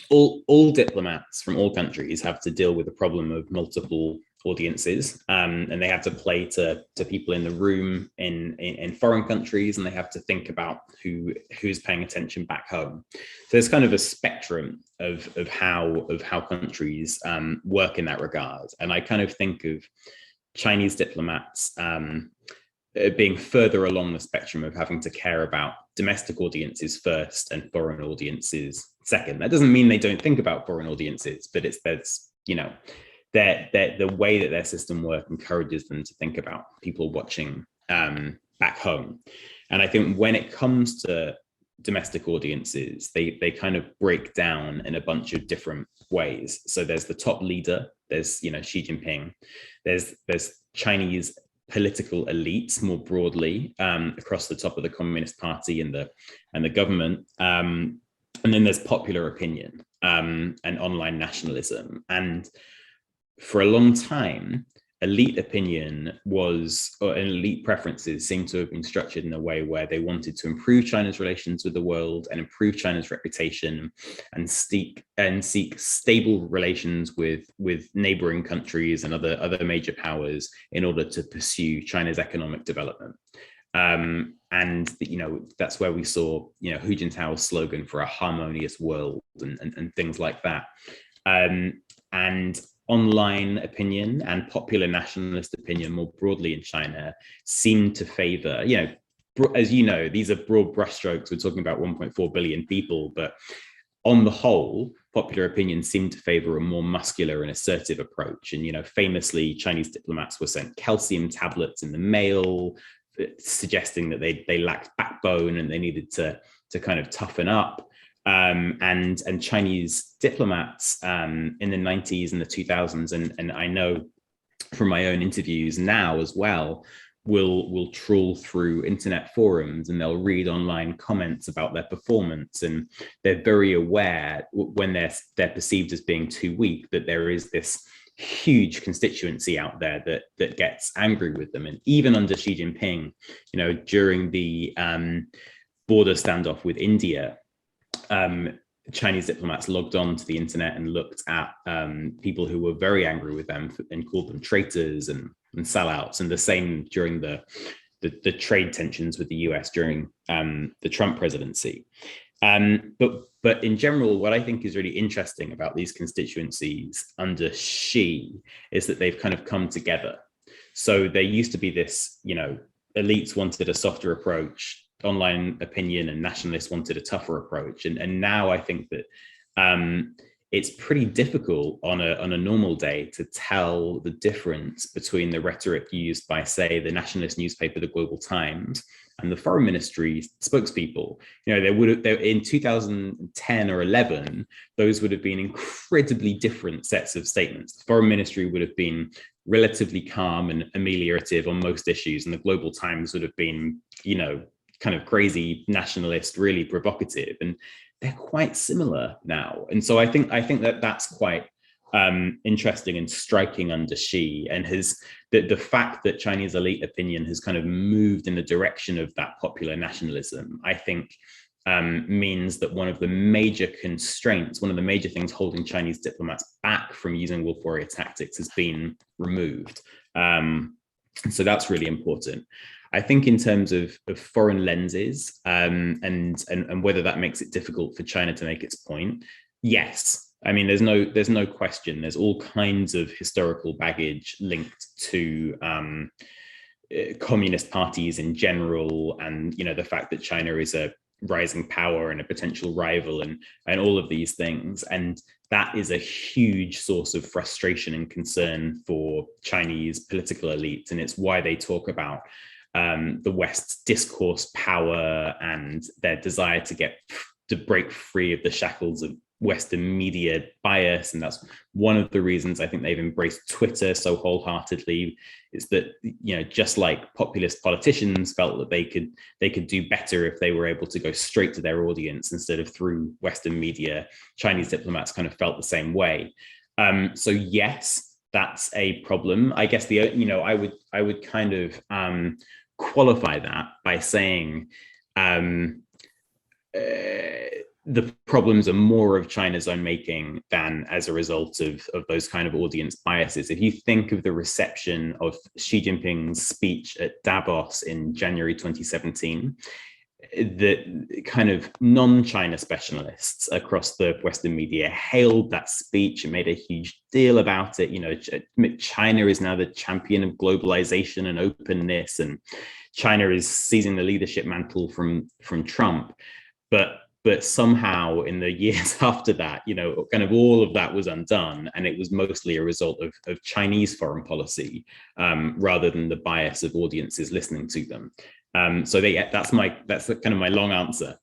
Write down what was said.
all diplomats from all countries have to deal with the problem of multiple audiences, and they have to play to people in the room in foreign countries, and they have to think about who's paying attention back home. So there's kind of a spectrum of how countries work in that regard, and I kind of think of Chinese diplomats being further along the spectrum of having to care about domestic audiences first and foreign audiences second. That doesn't mean they don't think about foreign audiences, but there's the way that their system work encourages them to think about people watching back home. And I think when it comes to domestic audiences, they kind of break down in a bunch of different ways. So there's the top leader, there's Xi Jinping, there's Chinese political elites more broadly across the top of the Communist Party and the government, and then there's popular opinion and online nationalism. And for a long time, elite opinion and elite preferences seem to have been structured in a way where they wanted to improve China's relations with the world and improve China's reputation and seek stable relations with neighboring countries and other major powers in order to pursue China's economic development. And that's where we saw Hu Jintao's slogan for a harmonious world and things like that. And online opinion and popular nationalist opinion more broadly in China seem to favor, as you know, these are broad brushstrokes. We're talking about 1.4 billion people, but on the whole, popular opinion seemed to favor a more muscular and assertive approach. And, famously, Chinese diplomats were sent calcium tablets in the mail, suggesting that they lacked backbone and they needed to kind of toughen up. And Chinese diplomats in the 90s and the 2000s, and I know from my own interviews now as well, will trawl through internet forums and they'll read online comments about their performance, and they're very aware when they're perceived as being too weak that there is this huge constituency out there that gets angry with them. And even under Xi Jinping, during the border standoff with India, Chinese diplomats logged on to the internet and looked at people who were very angry with them and called them traitors and sellouts, and the same during the trade tensions with the US during the Trump presidency. But in general, what I think is really interesting about these constituencies under Xi is that they've kind of come together. So there used to be this, elites wanted a softer approach, online opinion and nationalists wanted a tougher approach. And now I think that it's pretty difficult on a normal day to tell the difference between the rhetoric used by, say, the nationalist newspaper, the Global Times, and the foreign ministry spokespeople. In 2010 or 11, those would have been incredibly different sets of statements. The foreign ministry would have been relatively calm and ameliorative on most issues, and the Global Times would have been, kind of crazy nationalist, really provocative, and they're quite similar now. And so I think that that's quite interesting and striking under Xi, and the fact that Chinese elite opinion has kind of moved in the direction of that popular nationalism, I think means that one of the major constraints, one of the major things holding Chinese diplomats back from using wolf warrior tactics has been removed. So that's really important. I think in terms of foreign lenses and whether that makes it difficult for China to make its point, yes. I mean, there's no question. There's all kinds of historical baggage linked to communist parties in general, and the fact that China is a rising power and a potential rival, and all of these things, and that is a huge source of frustration and concern for Chinese political elites, and it's why they talk about the West's discourse power and their desire to break free of the shackles of Western media bias. And that's one of the reasons I think they've embraced Twitter so wholeheartedly, is that, just like populist politicians felt that they could do better if they were able to go straight to their audience instead of through Western media, Chinese diplomats kind of felt the same way. So yes, that's a problem. I guess I would kind of qualify that by saying the problems are more of China's own making than as a result of those kind of audience biases. If you think of the reception of Xi Jinping's speech at Davos in January 2017, the kind of non-China specialists across the Western media hailed that speech and made a huge deal about it. You know, China is now the champion of globalization and openness, and China is seizing the leadership mantle from Trump. But somehow in the years after that, you know, kind of all of that was undone, and it was mostly a result of Chinese foreign policy rather than the bias of audiences listening to them. So that's kind of my long answer.